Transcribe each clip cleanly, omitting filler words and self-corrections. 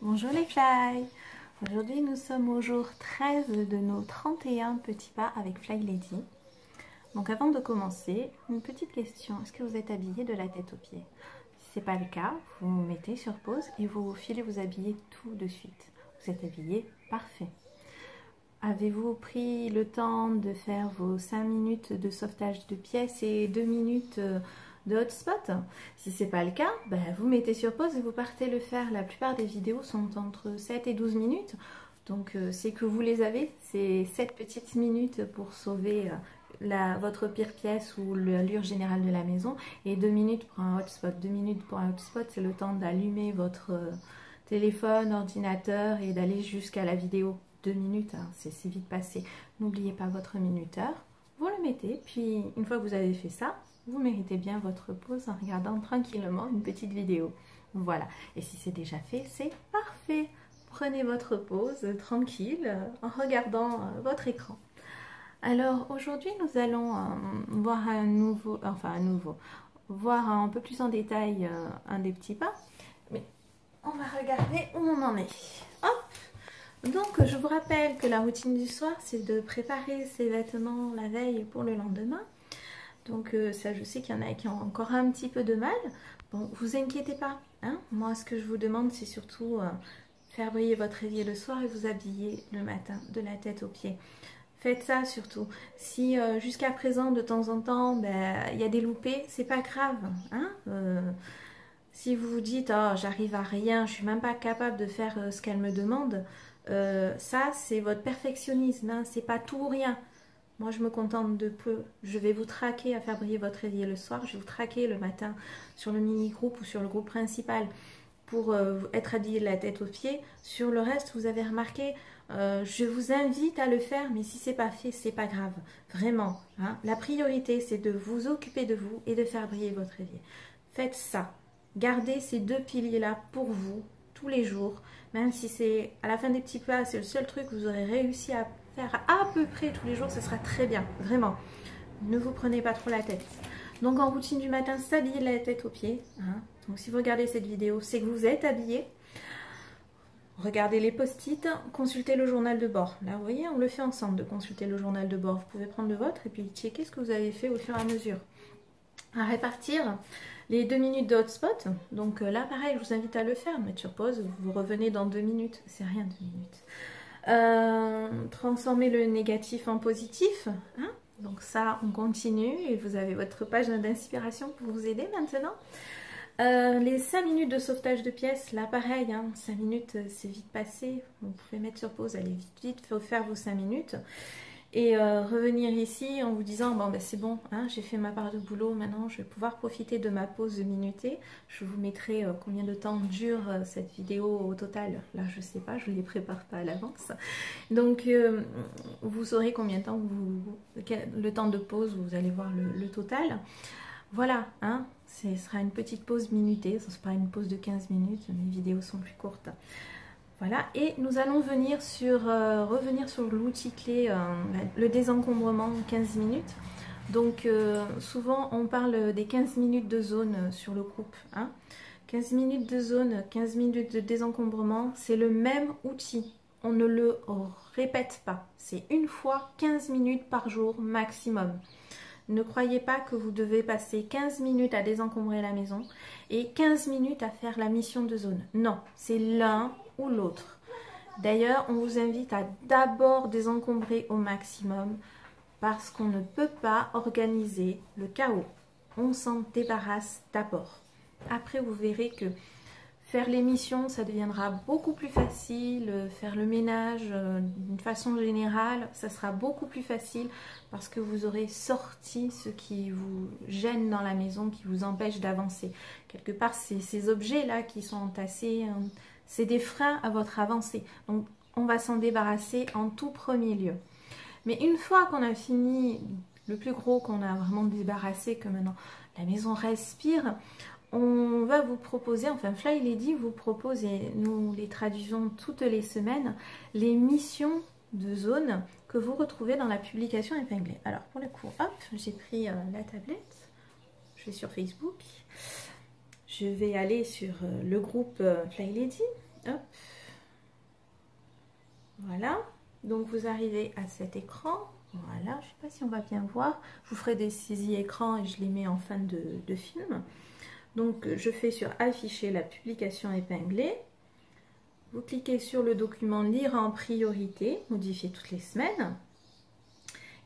Bonjour les fly. Aujourd'hui nous sommes au jour 13 de nos 31 petits pas avec Fly Lady. Donc avant de commencer, une petite question, est-ce que vous êtes habillé de la tête aux pieds? Si ce n'est pas le cas, vous vous mettez sur pause et vous filez vous habiller tout de suite. Vous êtes habillé, parfait. Avez-vous pris le temps de faire vos 5 minutes de sauvetage de pièces et 2 minutes de hotspot? Si ce n'est pas le cas, vous mettez sur pause et vous partez le faire. La plupart des vidéos sont entre 7 et 12 minutes. Donc c'est que vous les avez, c'est 7 petites minutes pour sauver votre pire pièce ou l'allure générale de la maison. Et 2 minutes pour un hotspot. 2 minutes pour un hotspot, c'est le temps d'allumer votre téléphone, ordinateur et d'aller jusqu'à la vidéo. 2 minutes, hein, c'est vite passé. N'oubliez pas votre minuteur. Vous le mettez, puis une fois que vous avez fait ça, vous méritez bien votre pause en regardant tranquillement une petite vidéo. Voilà. Et si c'est déjà fait, c'est parfait. Prenez votre pause tranquille en regardant votre écran. Alors aujourd'hui, nous allons voir voir un peu plus en détail un des petits pas. Mais on va regarder où on en est. Hop! Donc, je vous rappelle que la routine du soir, c'est de préparer ses vêtements la veille pour le lendemain. Donc, ça, je sais qu'il y en a qui ont encore un petit peu de mal. Bon, vous inquiétez pas. Hein, moi, ce que je vous demande, c'est surtout faire briller votre évier le soir et vous habiller le matin, de la tête aux pieds. Faites ça surtout. Si jusqu'à présent, de temps en temps, il y a des loupés, c'est pas grave. Hein, si vous vous dites, oh, j'arrive à rien, je suis même pas capable de faire ce qu'elle me demande, ça c'est votre perfectionnisme, hein, c'est pas tout ou rien. Moi je me contente de peu. Je vais vous traquer à faire briller votre évier le soir, je vais vous traquer le matin sur le mini-groupe ou sur le groupe principal pour être habillé de la tête aux pieds. Sur le reste, vous avez remarqué, je vous invite à le faire, mais si c'est pas fait, c'est pas grave. Vraiment, hein. La priorité c'est de vous occuper de vous et de faire briller votre évier. Faites ça. Gardez ces deux piliers-là pour vous tous les jours, même si c'est à la fin des petits pas, c'est le seul truc que vous aurez réussi à faire à peu près tous les jours, ce sera très bien, vraiment. Ne vous prenez pas trop la tête. Donc en routine du matin, s'habiller la tête aux pieds. Hein. Donc si vous regardez cette vidéo, c'est que vous êtes habillé. Regardez les post-it, consultez le journal de bord. Là, vous voyez, on le fait ensemble de consulter le journal de bord. Vous pouvez prendre le vôtre et puis checker ce que vous avez fait au fur et à mesure. À répartir les 2 minutes de hotspot. Donc là, pareil, je vous invite à le faire. Mettre sur pause, vous revenez dans 2 minutes. C'est rien, 2 minutes. Transformer le négatif en positif. Hein, donc ça, on continue. Et vous avez votre page d'inspiration pour vous aider maintenant. Les 5 minutes de sauvetage de pièces, là pareil, hein, 5 minutes c'est vite passé, vous pouvez mettre sur pause, allez vite, il faut faire vos 5 minutes et revenir ici en vous disant bon c'est bon, hein, j'ai fait ma part de boulot, maintenant je vais pouvoir profiter de ma pause de minuter. Je vous mettrai combien de temps dure cette vidéo au total, là je sais pas, je ne les prépare pas à l'avance, donc vous saurez combien de temps le temps de pause, vous allez voir le total. Voilà, hein, ce sera une petite pause minutée, ce sera une pause de 15 minutes, mes vidéos sont plus courtes. Voilà, et nous allons revenir sur l'outil clé, le désencombrement 15 minutes. Donc souvent on parle des 15 minutes de zone sur le groupe. Hein. 15 minutes de zone, 15 minutes de désencombrement, c'est le même outil. On ne le répète pas, c'est une fois 15 minutes par jour maximum. Ne croyez pas que vous devez passer 15 minutes à désencombrer la maison et 15 minutes à faire la mission de zone. Non, c'est l'un ou l'autre. D'ailleurs, on vous invite à d'abord désencombrer au maximum parce qu'on ne peut pas organiser le chaos. On s'en débarrasse d'abord. Après, vous verrez que faire les missions, ça deviendra beaucoup plus facile. Faire le ménage d'une façon générale, ça sera beaucoup plus facile parce que vous aurez sorti ce qui vous gêne dans la maison, qui vous empêche d'avancer. Quelque part, ces objets-là qui sont entassés, c'est des freins à votre avancée. Donc, on va s'en débarrasser en tout premier lieu. Mais une fois qu'on a fini le plus gros, qu'on a vraiment débarrassé, que maintenant la maison respire, on va vous proposer, enfin Fly Lady vous propose, et nous les traduisons toutes les semaines, les missions de zone que vous retrouvez dans la publication épinglée. Alors pour le coup, hop, j'ai pris la tablette, je vais sur Facebook, je vais aller sur le groupe Fly Lady Hop. Voilà, donc vous arrivez à cet écran. Voilà, je ne sais pas si on va bien voir. Je vous ferai des saisies écran et je les mets en fin de film. Donc je fais sur afficher la publication épinglée. Vous cliquez sur le document lire en priorité, modifier toutes les semaines.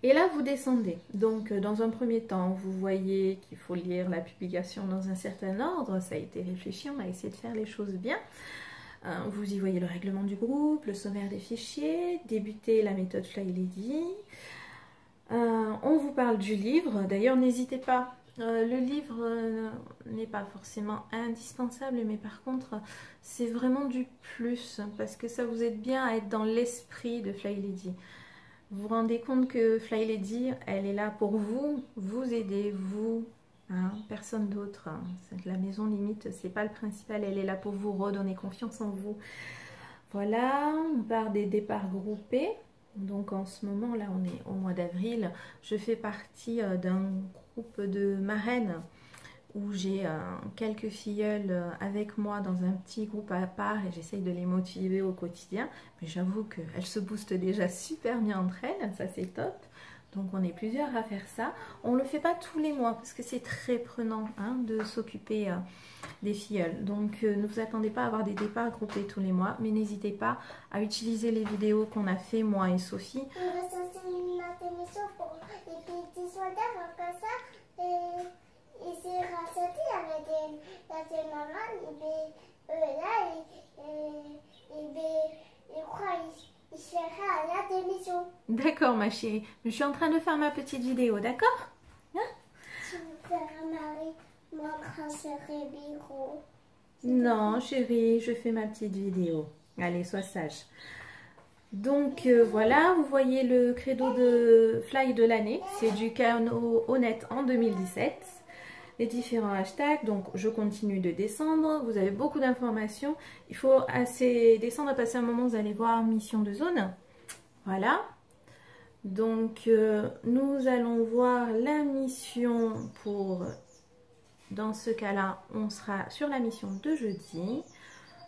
Et là vous descendez. Donc dans un premier temps, vous voyez qu'il faut lire la publication dans un certain ordre. Ça a été réfléchi, on a essayé de faire les choses bien. Vous y voyez le règlement du groupe, le sommaire des fichiers, débuter la méthode Fly Lady. On vous parle du livre. D'ailleurs, n'hésitez pas. Le livre n'est pas forcément indispensable, mais par contre, c'est vraiment du plus parce que ça vous aide bien à être dans l'esprit de Fly Lady. Vous vous rendez compte que Fly Lady, elle est là pour vous, vous aider, vous, hein, personne d'autre. Hein. La maison limite, c'est pas le principal, elle est là pour vous redonner confiance en vous. Voilà, on part des départs groupés. Donc en ce moment, là on est au mois d'avril, je fais partie d'un groupe de marraines où j'ai quelques filleules avec moi dans un petit groupe à part et j'essaye de les motiver au quotidien. Mais j'avoue qu'elles se boostent déjà super bien entre elles, ça c'est top. Donc on est plusieurs à faire ça. On ne le fait pas tous les mois parce que c'est très prenant hein, de s'occuper des filleuls. Donc ne vous attendez pas à avoir des départs groupés tous les mois, mais n'hésitez pas à utiliser les vidéos qu'on a fait moi et Sophie. On va sortir notre émission pour les petits soldats comme ça et c'est rassorti avec la maman et là et quoi il sera à la démission. D'accord ma chérie, je suis en train de faire ma petite vidéo, d'accord hein? Tu veux faire un mari, mon grand serait bureau. Non chérie, je fais ma petite vidéo. Allez, sois sage. Donc voilà, vous voyez le credo de Fly de l'année, c'est du canot honnête en 2017. Les différents hashtags, donc je continue de descendre, vous avez beaucoup d'informations. Il faut assez descendre, passer un moment, vous allez voir mission de zone. Voilà. Donc nous allons voir la mission pour, dans ce cas-là, on sera sur la mission de jeudi.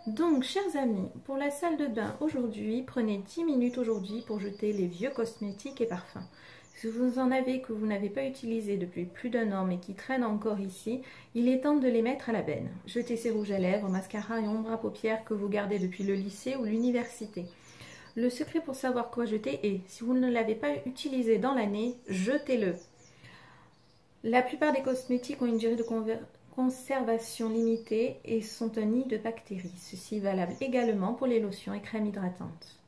Donc, chers amis, pour la salle de bain aujourd'hui, prenez 10 minutes aujourd'hui pour jeter les vieux cosmétiques et parfums. Si vous en avez que vous n'avez pas utilisé depuis plus d'un an mais qui traînent encore ici, il est temps de les mettre à la benne. Jetez ces rouges à lèvres, mascara et ombre à paupières que vous gardez depuis le lycée ou l'université. Le secret pour savoir quoi jeter est, si vous ne l'avez pas utilisé dans l'année, jetez-le. La plupart des cosmétiques ont une durée de conservation limitée et sont un nid de bactéries. Ceci est valable également pour les lotions et crèmes hydratantes.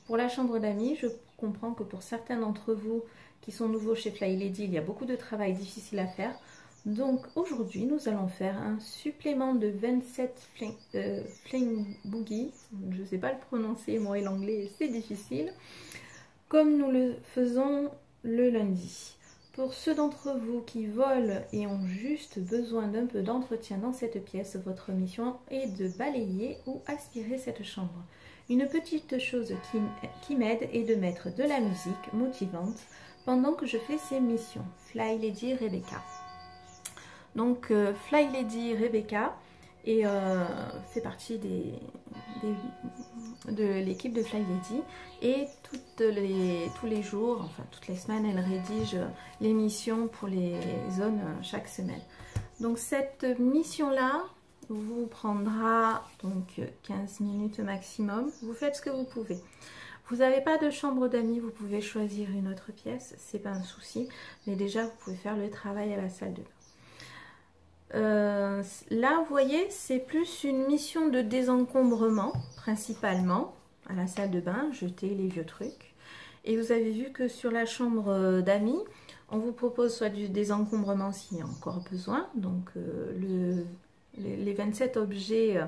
Pour la chambre d'amis, je comprends que pour certains d'entre vous qui sont nouveaux chez Fly Lady, il y a beaucoup de travail difficile à faire. Donc aujourd'hui, nous allons faire un supplément de 27 Fling Boogie. Je ne sais pas le prononcer, moi et l'anglais, c'est difficile. Comme nous le faisons le lundi. Pour ceux d'entre vous qui volent et ont juste besoin d'un peu d'entretien dans cette pièce, votre mission est de balayer ou aspirer cette chambre. Une petite chose qui m'aide est de mettre de la musique motivante pendant que je fais ces missions. Fly Lady Rebecca. Donc Fly Lady Rebecca fait partie de l'équipe de Fly Lady et tous les jours, enfin toutes les semaines, elle rédige les missions pour les zones chaque semaine. Donc cette mission-là vous prendra donc 15 minutes maximum. Vous faites ce que vous pouvez. Vous n'avez pas de chambre d'amis, vous pouvez choisir une autre pièce, c'est pas un souci, mais déjà vous pouvez faire le travail à la salle de bain. Là vous voyez c'est plus une mission de désencombrement principalement à la salle de bain, jeter les vieux trucs. Et vous avez vu que sur la chambre d'amis on vous propose soit du désencombrement s'il y a encore besoin, donc les 27 objets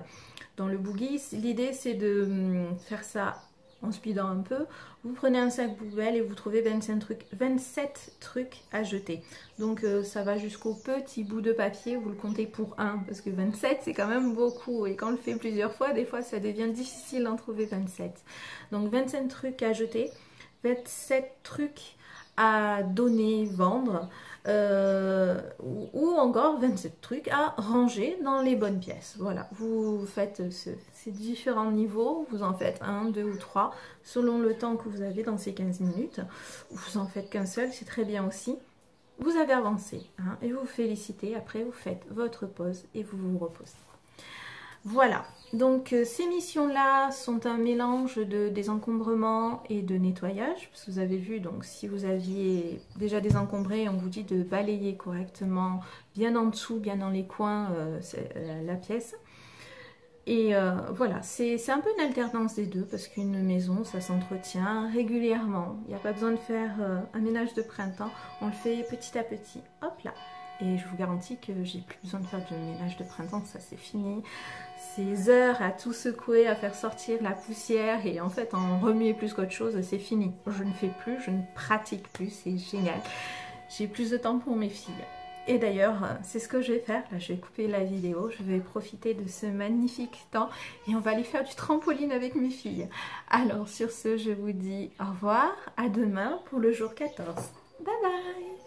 dans le boogie, l'idée c'est de faire ça en speedant un peu. Vous prenez un sac poubelle et vous trouvez 27 trucs à jeter. Donc ça va jusqu'au petit bout de papier, vous le comptez pour un, parce que 27 c'est quand même beaucoup. Et quand on le fait plusieurs fois, des fois ça devient difficile d'en trouver 27. Donc 25 trucs à jeter, 27 trucs à donner, vendre, ou encore 27 trucs à ranger dans les bonnes pièces. Voilà, vous faites ces différents niveaux, vous en faites 1, 2 ou 3 selon le temps que vous avez dans ces 15 minutes. Vous en faites qu'un seul, c'est très bien aussi. Vous avez avancé hein, et vous vous félicitez. Après, vous faites votre pause et vous vous reposez. Voilà, donc ces missions-là sont un mélange de désencombrement et de nettoyage. Parce que vous avez vu, donc si vous aviez déjà désencombré, on vous dit de balayer correctement, bien en dessous, bien dans les coins, la pièce. Et voilà, c'est un peu une alternance des deux parce qu'une maison, ça s'entretient régulièrement. Il n'y a pas besoin de faire un ménage de printemps, on le fait petit à petit. Hop là. Et je vous garantis que j'ai plus besoin de faire de ménage de printemps, ça c'est fini. Ces heures à tout secouer, à faire sortir la poussière et en fait en remuer plus qu'autre chose, c'est fini. Je ne fais plus, je ne pratique plus, c'est génial. J'ai plus de temps pour mes filles. Et d'ailleurs, c'est ce que je vais faire. Là, je vais couper la vidéo, je vais profiter de ce magnifique temps et on va aller faire du trampoline avec mes filles. Alors sur ce, je vous dis au revoir, à demain pour le jour 14. Bye bye!